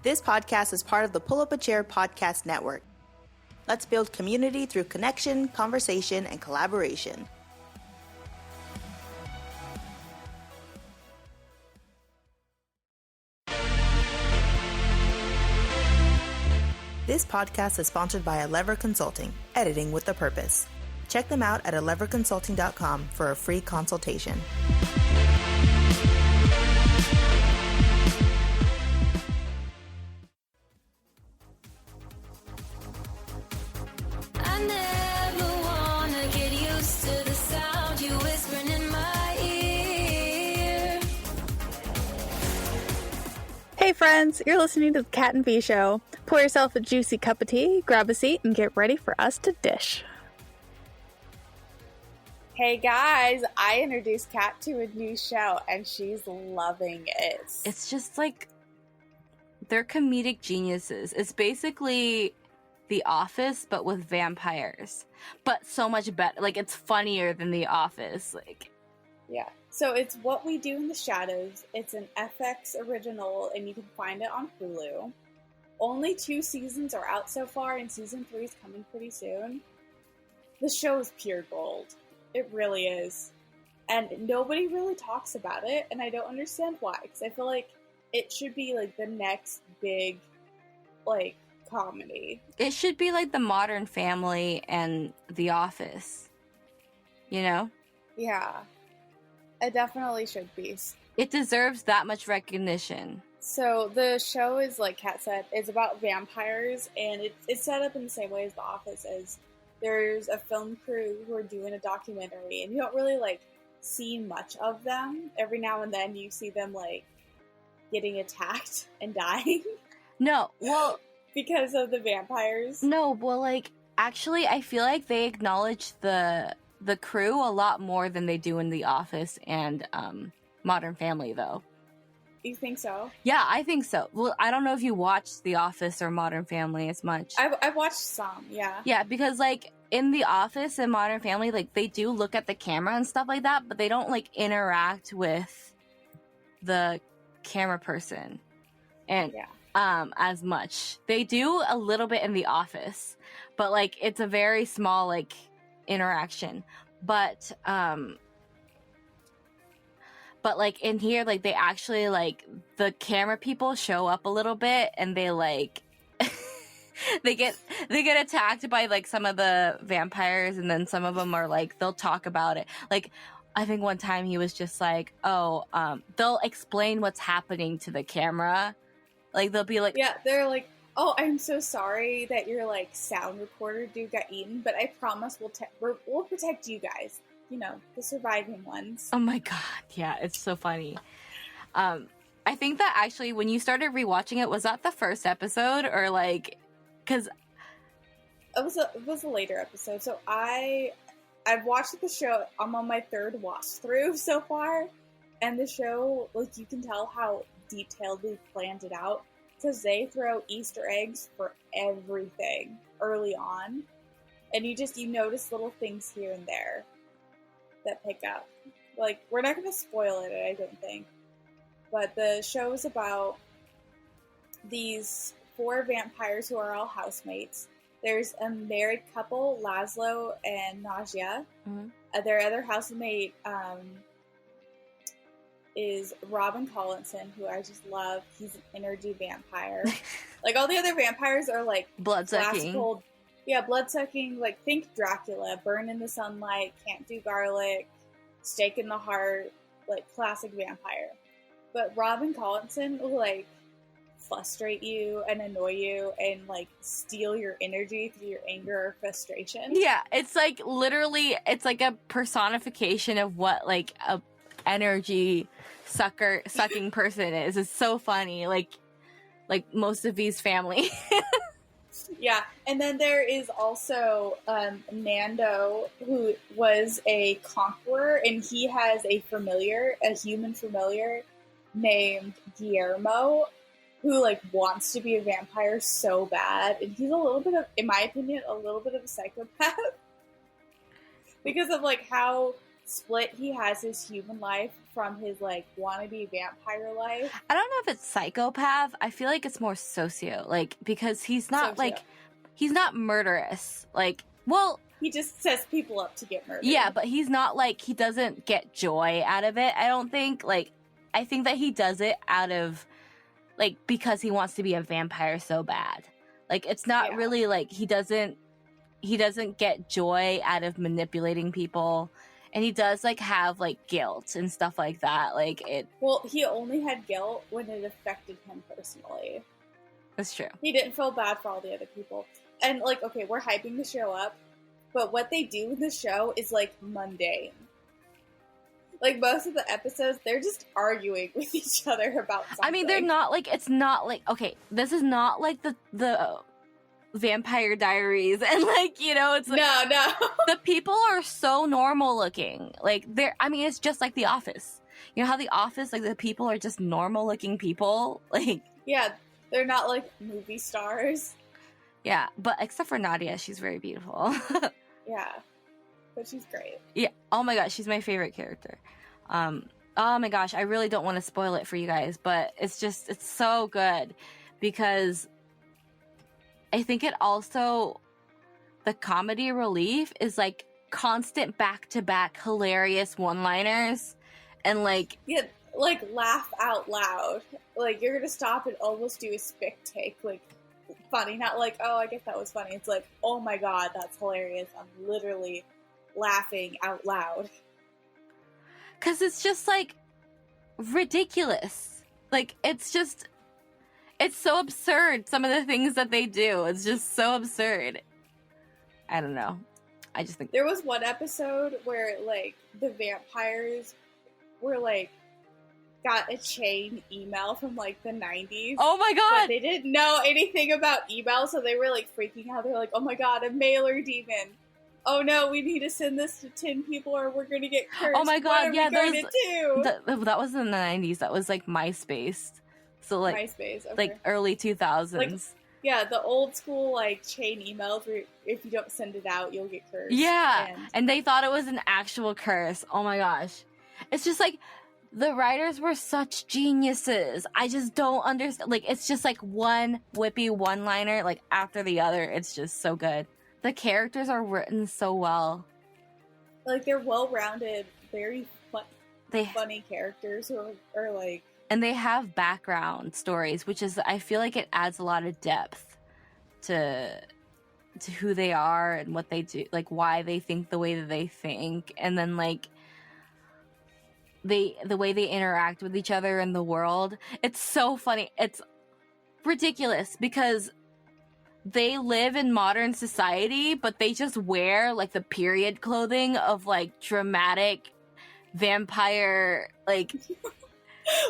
This podcast is part of the Pull Up a Chair podcast network. Let's build community through connection, conversation, and collaboration. This podcast is sponsored by Lever Consulting, editing with a purpose. Check them out at leverconsulting.com for a free consultation. I never wanna get used to the sound you whispering in my ear. Hey friends, you're listening to the Cat and V Show. Pour yourself a juicy cup of tea, grab a seat, and get ready for us to dish. Hey guys, I introduced Kat to a new show, and she's loving it. It's just like, they're comedic geniuses. It's basically The Office, but with vampires. But so much better. Like, it's funnier than The Office. Like, Yeah. So it's What We Do in the Shadows. It's an FX original, and you can find it on Hulu. Only 2 seasons are out so far, and season 3 is coming pretty soon. The show is pure gold. It really is. And nobody really talks about it, and I don't understand why. Because I feel like it should be, like, the next big, like, comedy. it should be like The Modern Family and The Office. You know? Yeah. It definitely should be. It deserves that much recognition. So the show is, like Kat said, is about vampires, and it's set up in the same way as The Office is. There's a film crew who are doing a documentary, and you don't really, like, see much of them. Every now and then you see them, like, getting attacked and dying No, well, because of the vampires. like, actually, I feel like they acknowledge the crew a lot more than they do in The Office and Modern Family, though. You think so? Yeah, I think so. Well, I don't know if you watched The Office or Modern Family as much. I've watched some, yeah. Yeah, because, like, in The Office and Modern Family, like, they do look at the camera and stuff like that, but they don't, like, interact with the camera person and as much. They do a little bit in The Office, but, like, it's a very small, like, interaction. But like, in here, like, they actually, like, the camera people show up a little bit, and they, like, they get attacked by, like, some of the vampires, and then some of them are, like, they'll talk about it. Like, I think one time he was just like, they'll explain what's happening to the camera. Like, they'll be like... Yeah, they're like, oh, I'm so sorry that your, like, sound recorder dude got eaten, but I promise we'll protect you guys. You know, the surviving ones. Oh my god, yeah, it's so funny. I think that actually, when you started rewatching it, was that the first episode, or, like, because... It was a later episode, so I've watched the show, I'm on my 3rd watch through so far, and the show, like, you can tell how detailed they planned it out, because they throw Easter eggs for everything early on, and you notice little things here and there that pick up. Like, we're not going to spoil it, I don't think, but the show is about these 4 vampires who are all housemates. There's a married couple, Laszlo and Nadia. Mm-hmm. Their other housemate is Robin Collinson, who I just love. He's an energy vampire. Like, all the other vampires are, like, blood-sucking. Blood-sucking. Like, think Dracula, burn in the sunlight, can't do garlic, stake in the heart, like, classic vampire. But Robin Collinson will, like, frustrate you and annoy you and, like, steal your energy through your anger or frustration. Yeah, it's, like, literally, it's, like, a personification of what, like, a energy sucking person is. It's so funny. Like most of V's family. Yeah, and then there is also Nando, who was a conqueror, and he has a human familiar named Guillermo, who, like, wants to be a vampire so bad, and he's a little bit of, in my opinion, a little bit of a psychopath because of, like, how split he has his human life from his, like, wannabe vampire life. I don't know if it's psychopath. I feel like it's more socio, like, because he's not he's not murderous. Like, well, he just sets people up to get murdered. Yeah, but he's not like, he doesn't get joy out of it. I don't think, like, I think that he does it out of, like, because he wants to be a vampire so bad. Like, it's not really like he doesn't get joy out of manipulating people. And he does, like, have, like, guilt and stuff like that. Like, it... Well, he only had guilt when it affected him personally. That's true. He didn't feel bad for all the other people. And, like, okay, we're hyping the show up, but what they do in the show is, like, mundane. Like, most of the episodes, they're just arguing with each other about something. I mean, they're not, like, it's not, like, okay, this is not, like, the Vampire Diaries, and, like, you know, it's like... No. The people are so normal looking. Like, I mean, it's just like The Office. You know how The Office, like, the people are just normal looking people? Like... Yeah, they're not, like, movie stars. Yeah, but except for Nadia, she's very beautiful. Yeah, but she's great. Yeah, oh my gosh, she's my favorite character. Oh my gosh, I really don't want to spoil it for you guys, but it's so good because I think it also, the comedy relief is like constant back-to-back hilarious one-liners and like... Yeah, like laugh out loud. Like you're gonna stop and almost do a spit take, like funny, not like, oh, I guess that was funny. It's like, oh my god, that's hilarious. I'm literally laughing out loud. Because it's just like ridiculous. Like it's so absurd. Some of the things that they do, it's just so absurd. I don't know. I just think there was one episode where like the vampires were like got a chain email from like the 90s. Oh my god! But they didn't know anything about email, so they were like freaking out. They're like, oh my god, a mailer demon. Oh no, we need to send this to 10 people or we're gonna get cursed. Oh my god, what are we going to do? That was in the 90s. That was like MySpace. So like MySpace, okay. Like early 2000s. Like, yeah, the old school like chain emails where if you don't send it out, you'll get cursed. Yeah, and they thought it was an actual curse. Oh my gosh. It's just like, the writers were such geniuses. I just don't understand. Like, it's just like one whippy one-liner, like, after the other. It's just so good. The characters are written so well. Like, they're well-rounded, very funny characters who are like... And they have background stories, which is, I feel like it adds a lot of depth to who they are and what they do, like, why they think the way that they think. And then, like... the way they interact with each other in the world. It's so funny. It's ridiculous because they live in modern society, but they just wear like the period clothing of like dramatic vampire, like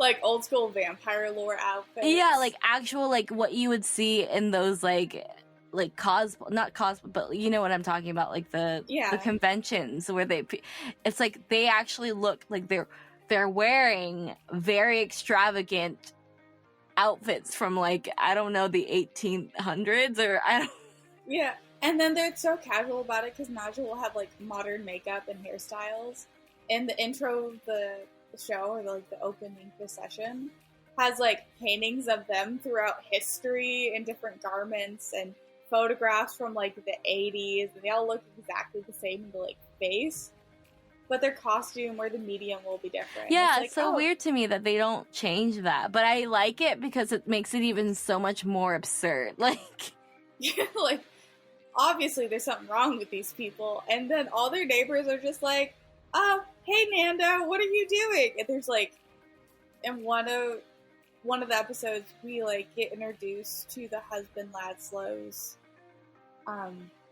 like old school vampire lore outfits. Yeah, like actual, like what you would see in those like not cosplay, but you know what I'm talking about, like the conventions where it's like they actually look like they're wearing very extravagant outfits from like, I don't know, the 1800s or I don't. Yeah, and then they're so casual about it because Naja will have like modern makeup and hairstyles. And the intro of the show, or like the opening procession, has like paintings of them throughout history in different garments and photographs from like the 80s, and they all look exactly the same in the like face, but their costume or the medium will be different. Yeah, it's so weird to me that they don't change that, but I like it because it makes it even so much more absurd. Like, like obviously there's something wrong with these people, and then all their neighbors are just like, "Oh, hey Nando, what are you doing?" And there's like, in one of the episodes, we like get introduced to the husband Ladslow's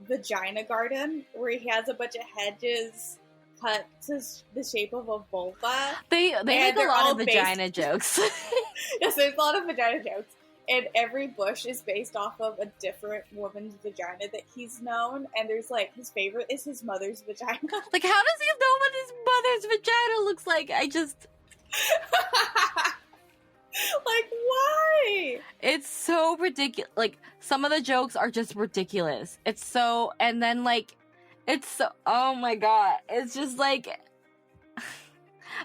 vagina garden, where he has a bunch of hedges cut to the shape of a vulva. They make a lot of vagina jokes. Yes, there's a lot of vagina jokes, and every bush is based off of a different woman's vagina that he's known. And there's like, his favorite is his mother's vagina. Like, how does he know what his mother's vagina looks like? I just. Like, why? It's so ridiculous. Like, some of the jokes are just ridiculous. It's so, and then like, it's so, oh my god. It's just like,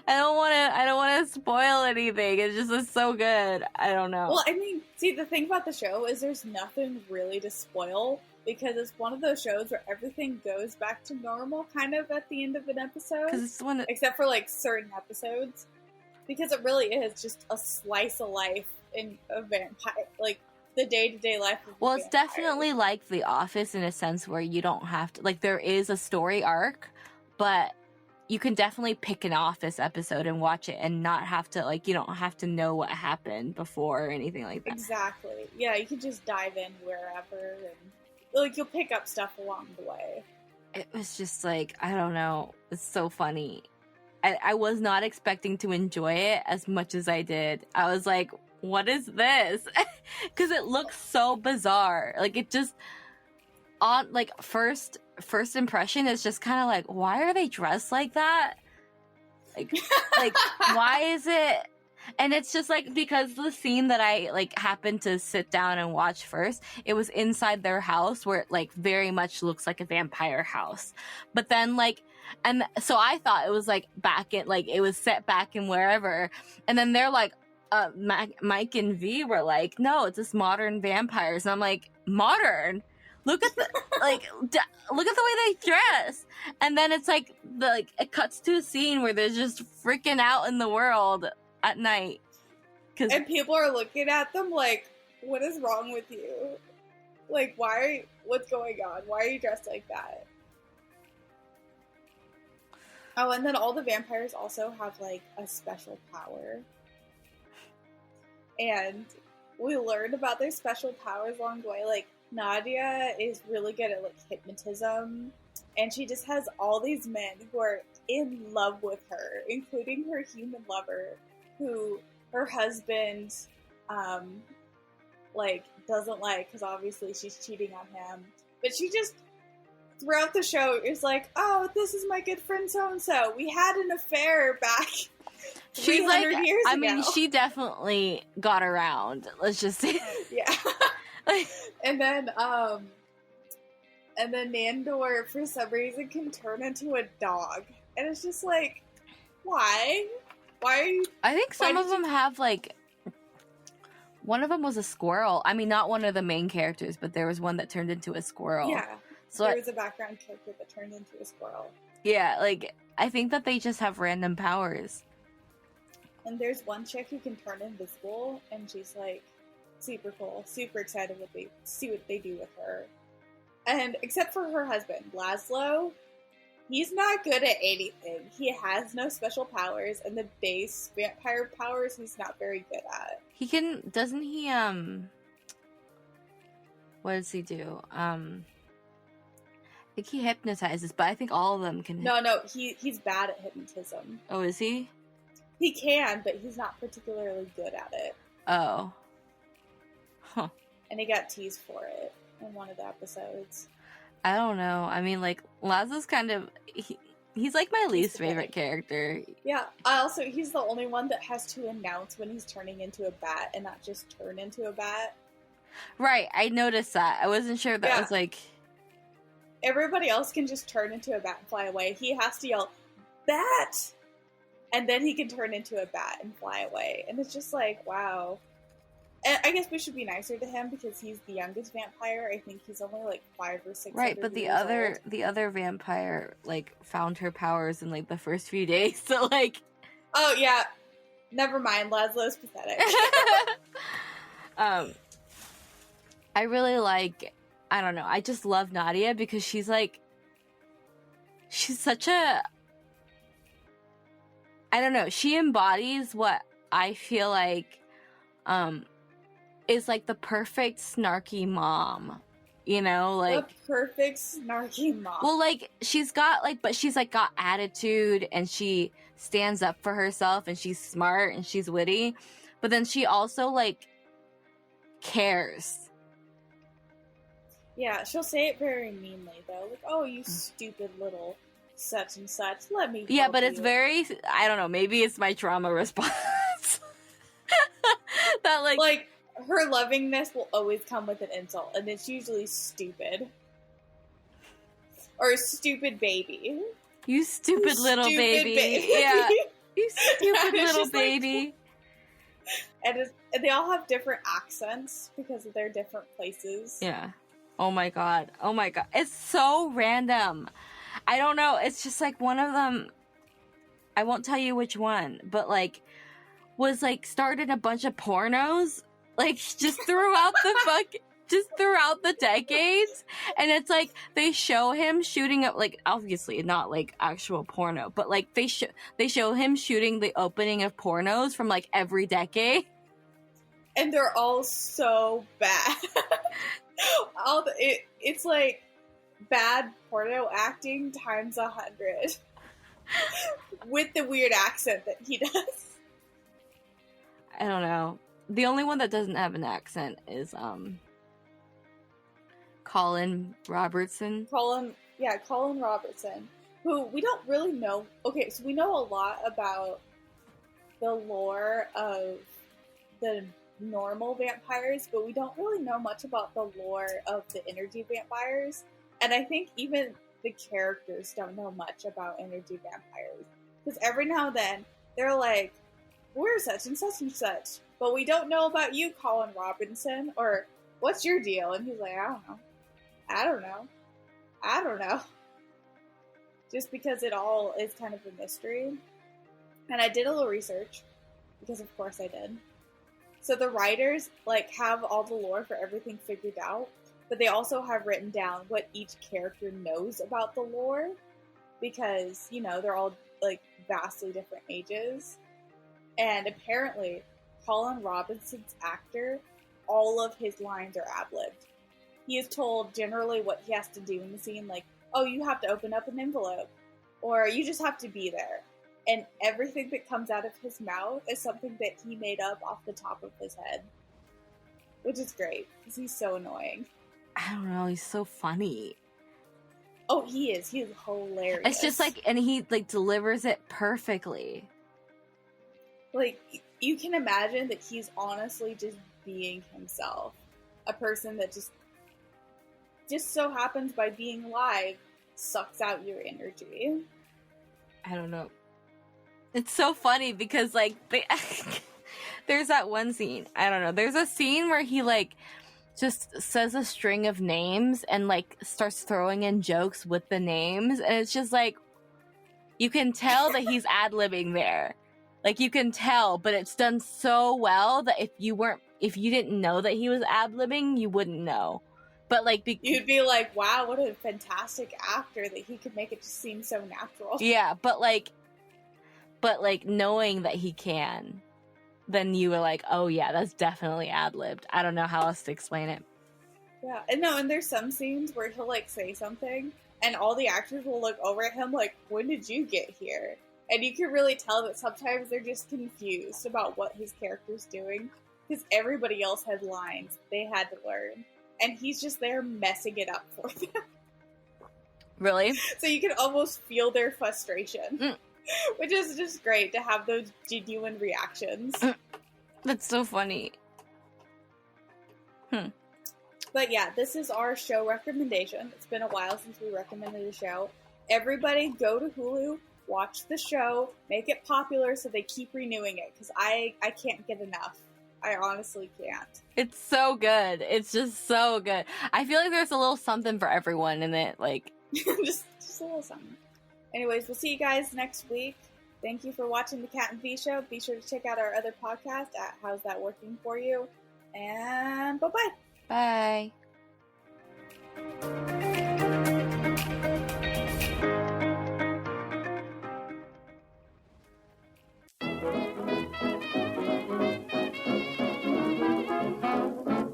I don't want to spoil anything. It's so good. I don't know. Well, I mean, see, the thing about the show is there's nothing really to spoil because it's one of those shows where everything goes back to normal kind of at the end of an episode. It's one except for, like, certain episodes. Because it really is just a slice of life in a vampire, like, the day-to-day life of Well, a it's vampire. definitely like The Office in a sense where you don't have to, like, there is a story arc, but you can definitely pick an Office episode and watch it and not have to, like, you don't have to know what happened before or anything like that. Exactly. Yeah, you can just dive in wherever, and, like, you'll pick up stuff along the way. It was just like, I don't know, it's so funny. I was not expecting to enjoy it as much as I did. I was like, what is this? Because it looks so bizarre. Like, it just, on, like, first impression is just kind of like, why are they dressed like that? Like, why is it? And it's just like, because the scene that I, like, happened to sit down and watch first, it was inside their house where it, like, very much looks like a vampire house. But then, like, and so I thought it was, like, back in, like, it was set back in wherever. And then they're like, Mike and V were like, no, it's just modern vampires. And I'm like, modern? Look at the, like, look at the way they dress. And then it's like, it cuts to a scene where they're just freaking out in the world at night. And people are looking at them like, what is wrong with you? Like, what's going on? Why are you dressed like that? Oh, and then all the vampires also have, like, a special power. And we learned about their special powers along the way. Like, Nadia is really good at, like, hypnotism. And she just has all these men who are in love with her, including her human lover, who her husband, like, doesn't like, because obviously she's cheating on him. But she just, throughout the show, is like, oh, this is my good friend so-and-so. We had an affair back 300 years ago. I mean, she definitely got around. Let's just say. Yeah. And then Nandor, for some reason, can turn into a dog. And it's just like, why? Why are you... I think some of them have, like... One of them was a squirrel. I mean, not one of the main characters, but there was one that turned into a squirrel. Yeah. So there was a background character that turned into a squirrel. Yeah, like, I think that they just have random powers. And there's one chick who can turn invisible, and she's, like, super cool, super excited to see what they do with her. And except for her husband, Laszlo, he's not good at anything. He has no special powers, and the base vampire powers he's not very good at. He can, doesn't he, what does he do? I think he hypnotizes, but I think all of them can. No, he's bad at hypnotism. Oh, is he? He can, but he's not particularly good at it. Oh. Huh. And he got teased for it in one of the episodes. I don't know. I mean, like, Laszlo's kind of... He's like my least favorite character. Yeah. He's the only one that has to announce when he's turning into a bat and not just turn into a bat. Right. I noticed that. I wasn't sure if that was, like... Everybody else can just turn into a bat and fly away. He has to yell, bat! And then he can turn into a bat and fly away. And it's just like, wow. And I guess we should be nicer to him because he's the youngest vampire. I think he's only like 5 or 6. Right, but the other vampire, like, found her powers in, like, the first few days. So, like... Oh, yeah. Never mind. Laszlo's pathetic. I really like... I don't know. I just love Nadia because she's, like... She's such a... I don't know. She embodies what I feel like is like the perfect snarky mom. You know, like the perfect snarky mom. Well, like she's got like, but she's like got attitude and she stands up for herself and she's smart and she's witty, but then she also like cares. Yeah, she'll say it very meanly though. Like, "Oh, you stupid little such and such. Let me." Yeah, but you. it's very. I don't know. Maybe it's my trauma response. That like her lovingness will always come with an insult, and it's usually stupid or stupid baby. You stupid little stupid baby. Yeah. You stupid it's little just like- baby. And they all have different accents because of their different places. Yeah. Oh my god. It's so random. I don't know. It's just like one of them. I won't tell you which one, but like was like started a bunch of pornos like just throughout the decades, and it's like they show him shooting up, like obviously not like actual porno, but like they show him shooting the opening of pornos from like every decade, and they're all so bad. It's like bad porno acting times 100 with the weird accent that he does. I don't know. The only one that doesn't have an accent is Colin Robertson. Colin Robertson, who we don't really know. Okay, so we know a lot about the lore of the normal vampires, but we don't really know much about the lore of the energy vampires. And I think even the characters don't know much about energy vampires. Because every now and then, they're like, we're such and such, but we don't know about you, Colin Robinson, or what's your deal? And he's like, I don't know. Just because it all is kind of a mystery. And I did a little research, because of course I did. So the writers, like, have all the lore for everything figured out, but they also have written down what each character knows about the lore, because, you know, they're all, like, vastly different ages. And apparently, Colin Robinson's actor, all of his lines are ad-libbed. He is told generally what he has to do in the scene, like, oh, you have to open up an envelope, or you just have to be there. And everything that comes out of his mouth is something that he made up off the top of his head. Which is great, because he's so annoying. I don't know, he's so funny. Oh, he is. He is hilarious. It's just like, and he, like, delivers it perfectly. Like, you can imagine that he's honestly just being himself. A person that just so happens by being live sucks out your energy. I don't know. It's so funny because, like, there's that one scene. I don't know. There's a scene where he, like, just says a string of names and, like, starts throwing in jokes with the names. And it's just, like, you can tell that he's ad-libbing there. Like, you can tell, but it's done so well that if you didn't know that he was ad-libbing, you wouldn't know. But, like, you'd be like, wow, what a fantastic actor that he could make it just seem so natural. Yeah, but knowing that he can, then you were like, oh yeah, that's definitely ad-libbed. I don't know how else to explain it. Yeah, and there's some scenes where he'll, like, say something, and all the actors will look over at him like, when did you get here? And you can really tell that sometimes they're just confused about what his character's doing, because everybody else had lines they had to learn, and he's just there messing it up for them. Really? So you can almost feel their frustration, which is just great to have those genuine reactions. That's so funny. But yeah, this is our show recommendation. It's been a while since we recommended a show. Everybody go to Hulu, watch the show, make it popular so they keep renewing it, because I can't get enough. I honestly can't. It's so good. It's just so good. I feel like there's a little something for everyone in it, like... just a little something. Anyways, we'll see you guys next week. Thank you for watching the Cat and V Show. Be sure to check out our other podcast at How's That Working For You. And bye-bye. Bye.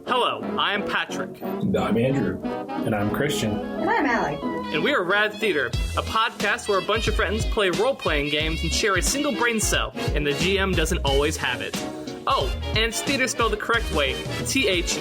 Hello, I'm Patrick. And I'm Andrew. And I'm Christian. And I'm Alec. And we are Rad Theater, a podcast where a bunch of friends play role-playing games and share a single brain cell, and the GM doesn't always have it. Oh, and it's theater spelled the correct way, Theatre.